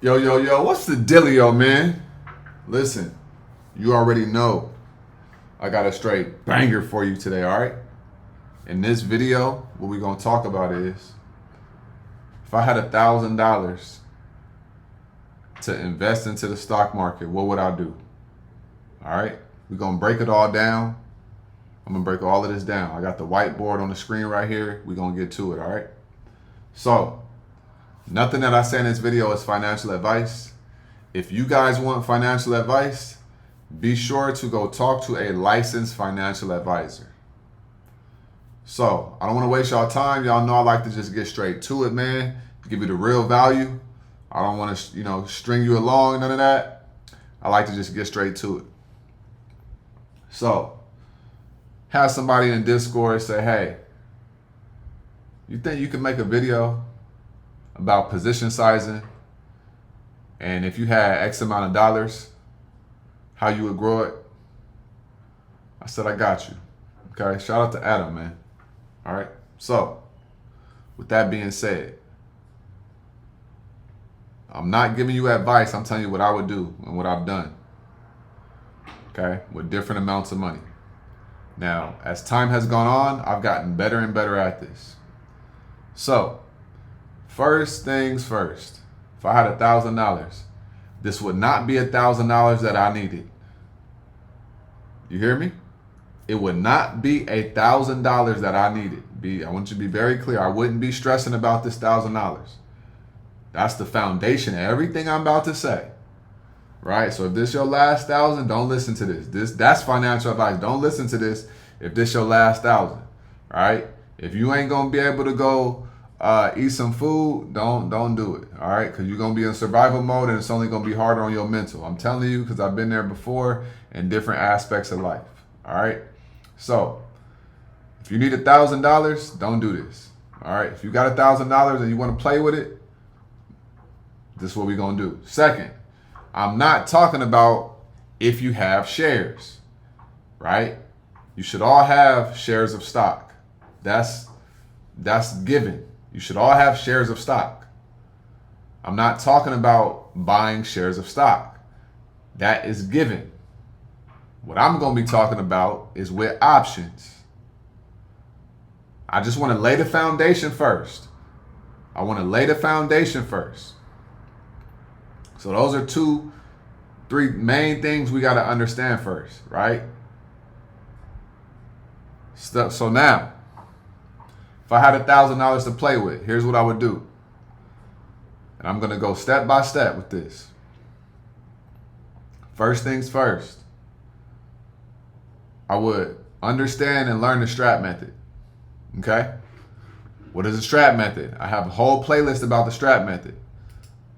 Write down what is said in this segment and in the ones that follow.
Yo, what's the dealio, man? Listen, you already know I got a straight banger for you today, all right? In this video, what we're gonna talk about is if I had $1,000 to invest into the stock market, what would I do? All right, we're gonna break it all down. I'm gonna break all of this down. I got the whiteboard on the screen right here. We're gonna get to it, all right? So, nothing that I say in this video is financial advice. If you guys want financial advice, be sure to go talk to a licensed financial advisor. So, I don't want to waste y'all time. Y'all know I like to just get straight to it, man. Give you the real value. I don't want to, string you along, none of that. I like to just get straight to it. So, have somebody in Discord say, hey, you think you can make a video about position sizing, and if you had X amount of dollars, how you would grow it? I said, I got you. Okay, shout out to Adam, man. All right, so with that being said, I'm not giving you advice. I'm telling you what I would do and what I've done, okay, with different amounts of money. Now, as time has gone on, I've gotten better and better at this. So, first things first, if I had $1,000, this would not be $1,000 that I needed. You hear me? It would not be $1,000 that I needed. I want you to be very clear. I wouldn't be stressing about this $1,000. That's the foundation of everything I'm about to say. Right? So if this your last 1,000, don't listen to this. That's financial advice. Don't listen to this if this your last 1,000. Right? If you ain't gonna be able to go eat some food, don't do it. All right? Because you're gonna be in survival mode and it's only gonna be harder on your mental. I'm telling you because I've been there before in different aspects of life. All right? So if you need $1,000, don't do this. All right? If you got $1,000 and you want to play with it, this is what we're gonna do. Second, I'm not talking about if you have shares, right? You should all have shares of stock. That's given. You should all have shares of stock. I'm not talking about buying shares of stock. That is given. What I'm going to be talking about is with options. I just want to lay the foundation first. So those are three main things we got to understand first, right? So now, if I had $1,000 to play with, here's what I would do. And I'm going to go step by step with this. First things first, I would understand and learn the STRAT method. Okay? What is the STRAT method? I have a whole playlist about the STRAT method.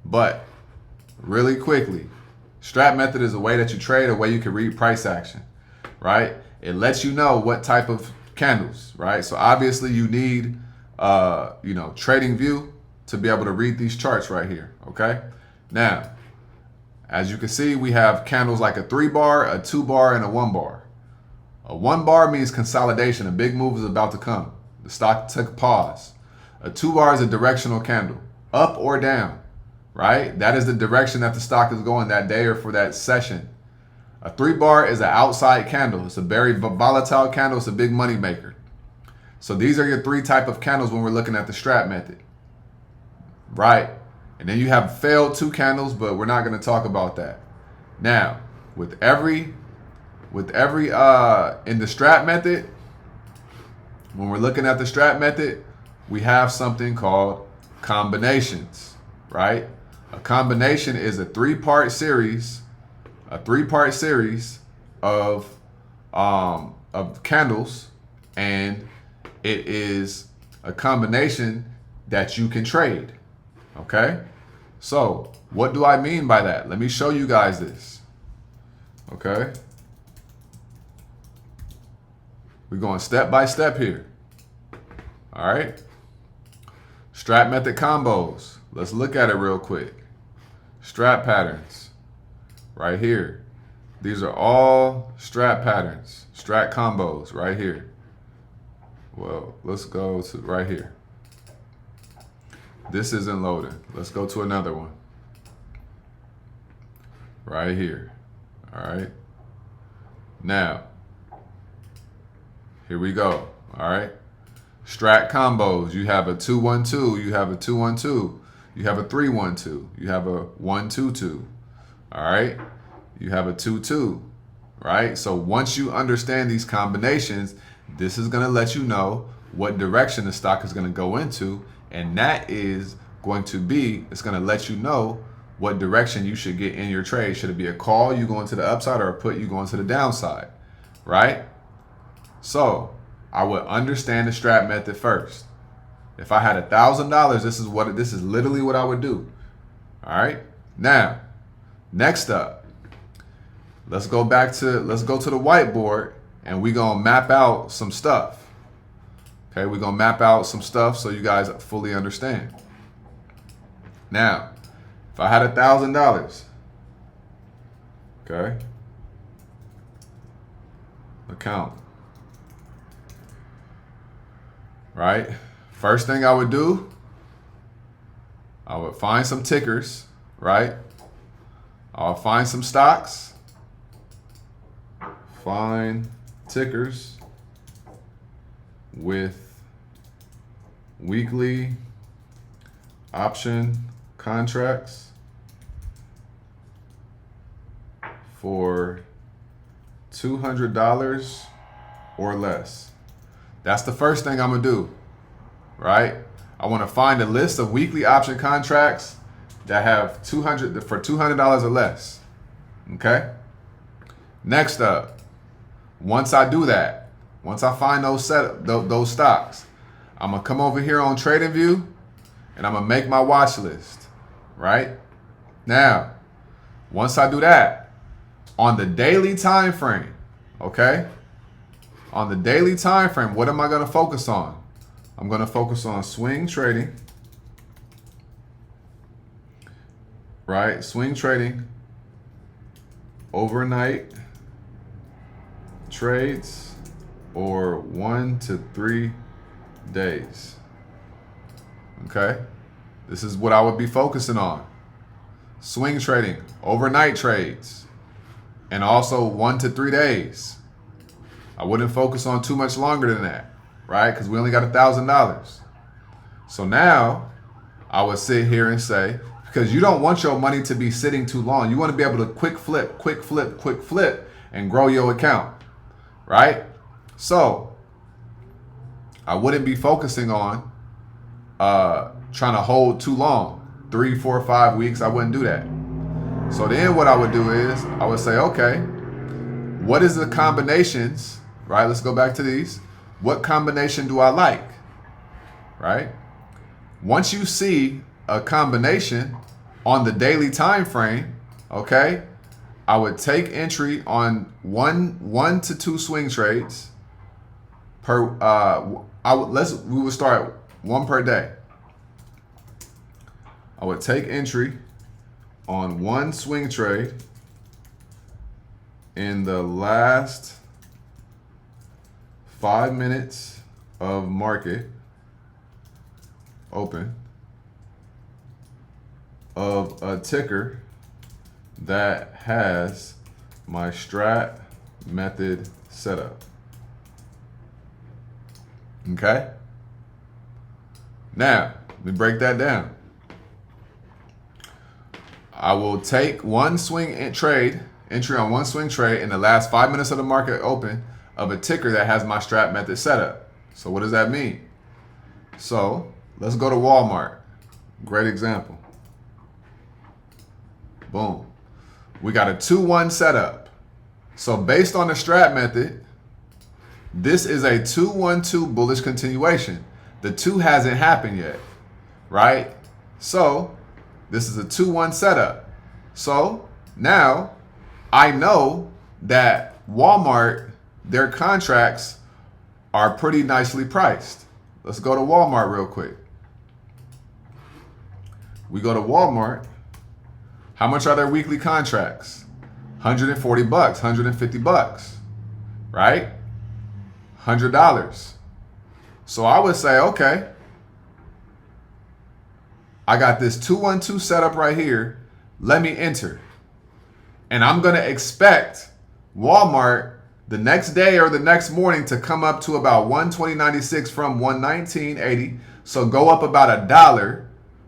But really quickly, STRAT method is a way that you trade, a way you can read price action, right? It lets you know what type of candles, right? So obviously you need, trading view to be able to read these charts right here, okay? Now, as you can see, we have candles like a 3-bar, a 2-bar, and a 1-bar. A 1-bar means consolidation. A big move is about to come. The stock took a pause. A 2-bar is a directional candle, up or down, right? That is the direction that the stock is going that day or for that session. A 3-bar is an outside candle. It's a very volatile candle. It's a big money maker. So these are your 3 type of candles when we're looking at the STRAT method, right? And then you have failed 2 candles, but we're not going to talk about that. Now, with every in the STRAT method, when we're looking at the STRAT method, we have something called combinations, right? A combination is a 3-part series of candles, and it is a combination that you can trade. Okay? So, what do I mean by that? Let me show you guys this. Okay? We're going step by step here. All right? STRAT method combos. Let's look at it real quick. STRAT patterns. Right here. These are all STRAT patterns. STRAT combos right here. Well, let's go to right here. This isn't loading. Let's go to another one. right here. All right. Now, here we go. All right. Strat combos. You have a 2-1-2. You have a 2-1-2. You have a 3-1-2. You have a 1-2-2. All right. You have a 2-2. Right. So once you understand these combinations, this is going to let you know what direction the stock is going to go into. And that is going to be, it's going to let you know what direction you should get in your trade. Should it be a call, you going to the upside, or a put, you going to the downside? Right. So I would understand the strat method first. If I had $1,000, this is literally what I would do. All right. Now, next up, let's go to the whiteboard and we're going to map out some stuff. Okay, we're going to map out some stuff so you guys fully understand. Now, if I had $1,000, okay, account, right? First thing I would do, I would find some tickers, right? I'll find some stocks, find tickers with weekly option contracts for $200 or less. That's the first thing I'm gonna do, right? I want to find a list of weekly option contracts that have $200 or less. Okay. Next up, once I do that, once I find those stocks, I'm gonna come over here on TradingView and I'm gonna make my watch list. Right now, once I do that, on the daily time frame, okay, on the daily time frame, what am I gonna focus on? I'm gonna focus on swing trading. Right, swing trading, overnight trades, or 1 to 3 days. Okay, this is what I would be focusing on. Swing trading, overnight trades, and also 1 to 3 days. I wouldn't focus on too much longer than that, right? Because we only got $1,000. So now I would sit here and say, because you don't want your money to be sitting too long. You want to be able to quick flip, and grow your account, right? So I wouldn't be focusing on trying to hold too long, 3, 4, 5 weeks. I wouldn't do that. So then what I would do is I would say, okay, what is the combinations, right? Let's go back to these. What combination do I like, right? Once you see a combination on the daily time frame, okay, I would take entry on one to 2 swing trades per. We would start 1 per day. I would take entry on 1 swing trade in the last 5 minutes of market open of a ticker that has my strat method set up. Okay? Now, let me break that down. I will take entry on 1 swing trade in the last 5 minutes of the market open of a ticker that has my strat method set up. So what does that mean? So let's go to Walmart. Great example. Boom. We got a 2-1 setup. So based on the strat method, this is a 2-1-2 bullish continuation. The 2 hasn't happened yet, right? So this is a 2-1 setup. So now I know that Walmart, their contracts are pretty nicely priced. Let's go to Walmart real quick. We go to Walmart. How much are their weekly contracts? $140, $150, right? $100. So I would say, okay, I got this 2-1-2 setup right here. Let me enter. And I'm going to expect Walmart the next day or the next morning to come up to about 120.96 from 119.80. So go up about $1,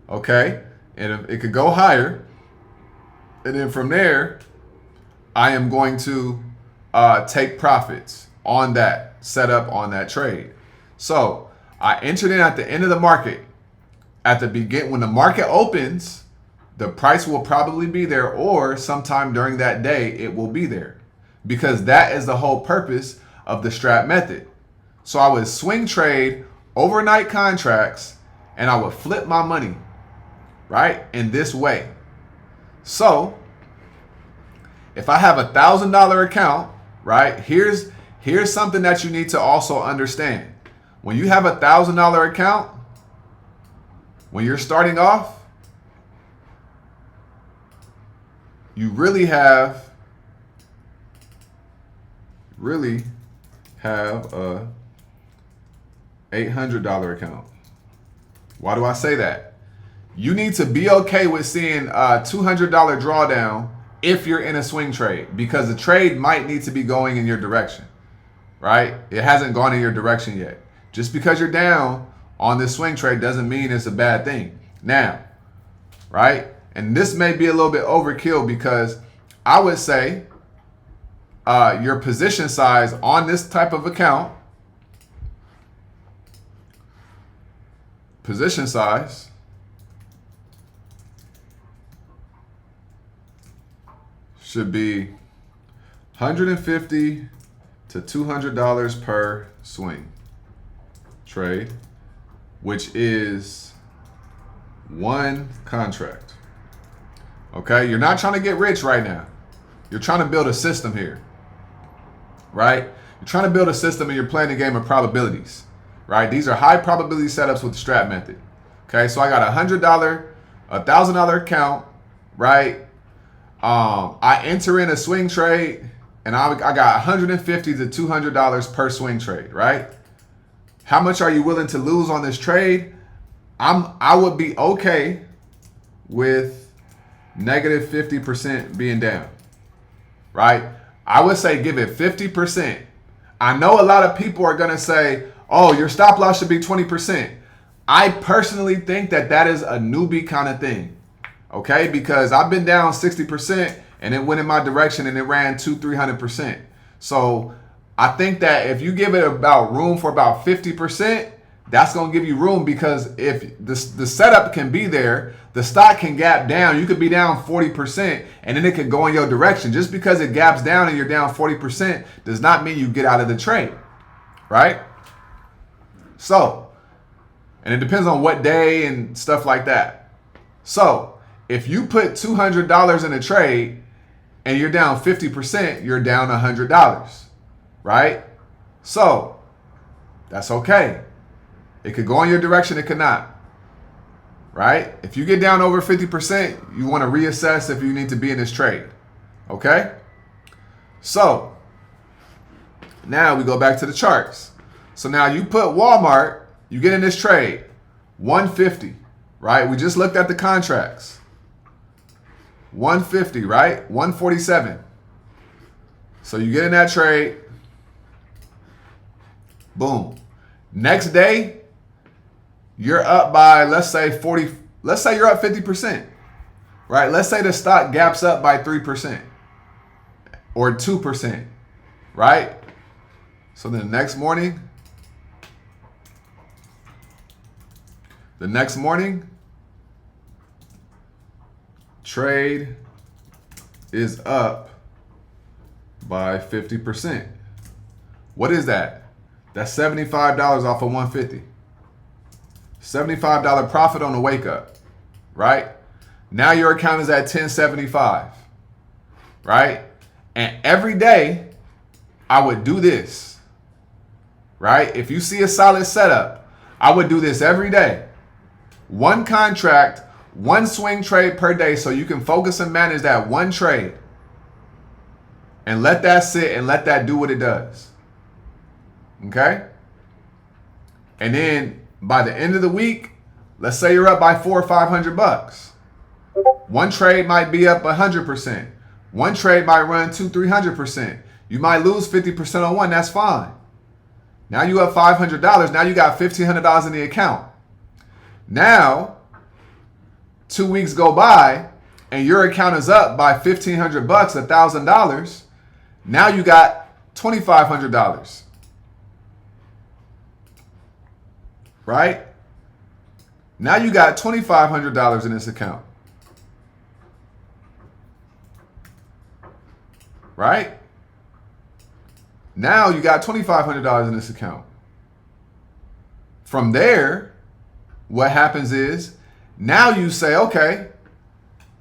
okay? And it could go higher. And then from there, I am going to take profits on that setup, on that trade. So I entered in at the end of the market. At the beginning, when the market opens, the price will probably be there, or sometime during that day, it will be there. Because that is the whole purpose of the strap method. So I would swing trade overnight contracts and I would flip my money, right, in this way. So if I have $1,000 account, right, here's something that you need to also understand. When you have $1,000 account, when you're starting off, you really have a $800 account. Why do I say that? You need to be okay with seeing a $200 drawdown if you're in a swing trade, because the trade might need to be going in your direction, right? It hasn't gone in your direction yet. Just because you're down on this swing trade doesn't mean it's a bad thing. Now, right? And this may be a little bit overkill, because I would say your position size on this type of account, position size should be $150 to $200 per swing trade, which is one contract. Okay, you're not trying to get rich right now. You're trying to build a system here, right? You're trying to build a system and you're playing a game of probabilities, right? These are high probability setups with the strap method. Okay, so I got $1,000 account, right? I enter in a swing trade and I got $150 to $200 per swing trade, right? How much are you willing to lose on this trade? I would be okay with negative 50% being down, right? I would say give it 50%. I know a lot of people are going to say, oh, your stop loss should be 20%. I personally think that is a newbie kind of thing, okay? Because I've been down 60% and it went in my direction and it ran 200-300%. So I think that if you give it about room for about 50%, that's going to give you room, because if the setup can be there, the stock can gap down. You could be down 40% and then it could go in your direction. Just because it gaps down and you're down 40% does not mean you get out of the trade, right? So, and it depends on what day and stuff like that. So if you put $200 in a trade and you're down 50%, you're down $100, right? So that's okay. It could go in your direction, it could not, right? If you get down over 50%, you want to reassess if you need to be in this trade, okay? So now we go back to the charts. So now you put Walmart, you get in this trade, 150, right? We just looked at the contracts. 150, right? 147. So you get in that trade, boom. Next day, you're up by, let's say you're up 50%, right? Let's say the stock gaps up by 3% or 2%, right? So then the next morning, trade is up by 50%. What is that? That's $75 off of 150. $75 profit on the wake up, right? Now your account is at 1075, right? And every day I would do this, right? If you see a solid setup, I would do this every day. One contract, one swing trade per day, so you can focus and manage that one trade and let that sit and let that do what it does. Okay? And then by the end of the week, let's say you're up by $400 or $500. One trade might be up 100%. One trade might run 200-300%. You might lose 50% on one. That's fine. Now you up $500. Now you got $1,500 in the account. Now, 2 weeks go by, and your account is up by $1,500, $1,000. Now you got $2,500. Right? Now you got $2,500 in this account. Right? Now you got $2,500 in this account. From there, what happens is, now you say, okay,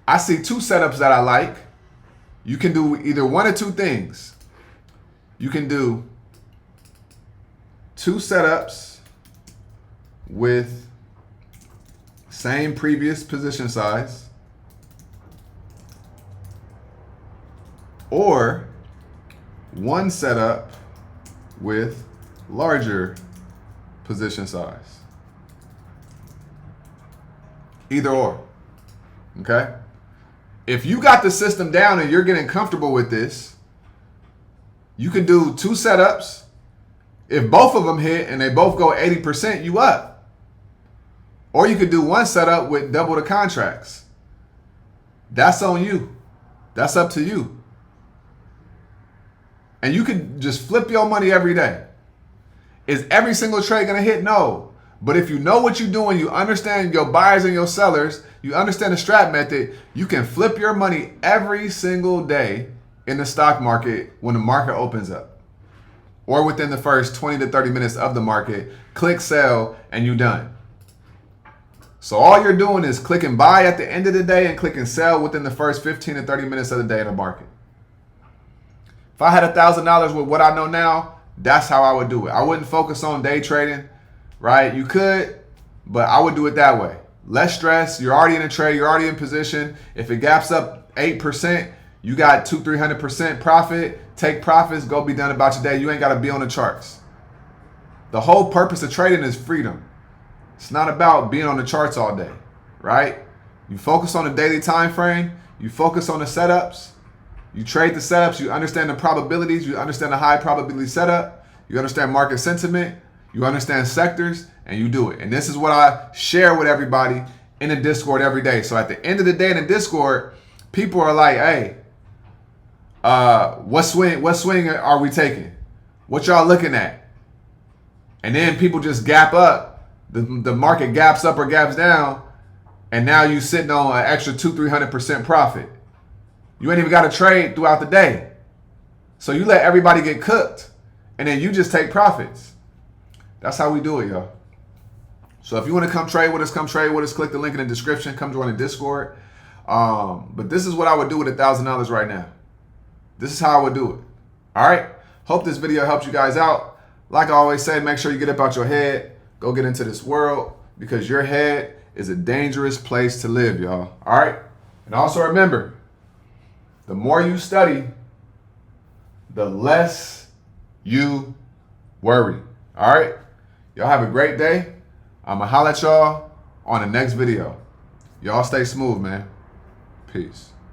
I see two setups that I like. You can do either one or two things. You can do two setups with same previous position size, or one setup with larger position size. Either or. Okay? If you got the system down and you're getting comfortable with this, you can do two setups. If both of them hit and they both go 80%, you up. Or you could do one setup with double the contracts. That's on you. That's up to you. And you can just flip your money every day. Is every single trade going to hit? No. But if you know what you're doing, you understand your buyers and your sellers, you understand the strat method, you can flip your money every single day in the stock market when the market opens up. Or within the first 20 to 30 minutes of the market, click sell and you're done. So all you're doing is clicking buy at the end of the day and clicking sell within the first 15 to 30 minutes of the day in the market. If I had $1,000 with what I know now, that's how I would do it. I wouldn't focus on day trading, right? You could, but I would do it that way. Less stress. You're already in a trade. You're already in position. If it gaps up 8%, you got 200-300% profit. Take profits. Go be done about your day. You ain't got to be on the charts. The whole purpose of trading is freedom. It's not about being on the charts all day, right? You focus on the daily time frame. You focus on the setups. You trade the setups, you understand the probabilities, you understand the high probability setup, you understand market sentiment, you understand sectors, and you do it. And this is what I share with everybody in the Discord every day. So at the end of the day in the Discord, people are like, hey, what swing are we taking? What y'all looking at? And then people just gap up. The market gaps up or gaps down, and now you sitting on an extra 200-300% profit. You ain't even got to trade throughout the day. So you let everybody get cooked, and then you just take profits. That's how we do it, y'all. So if you want to come trade with us, click the link in the description. Come join the Discord. But this is what I would do with $1,000 right now. This is how I would do it. All right? Hope this video helps you guys out. Like I always say, make sure you get up out your head. Go get into this world, because your head is a dangerous place to live, y'all. All right? And also remember, the more you study, the less you worry. All right? Y'all have a great day. I'm going to holler at y'all on the next video. Y'all stay smooth, man. Peace.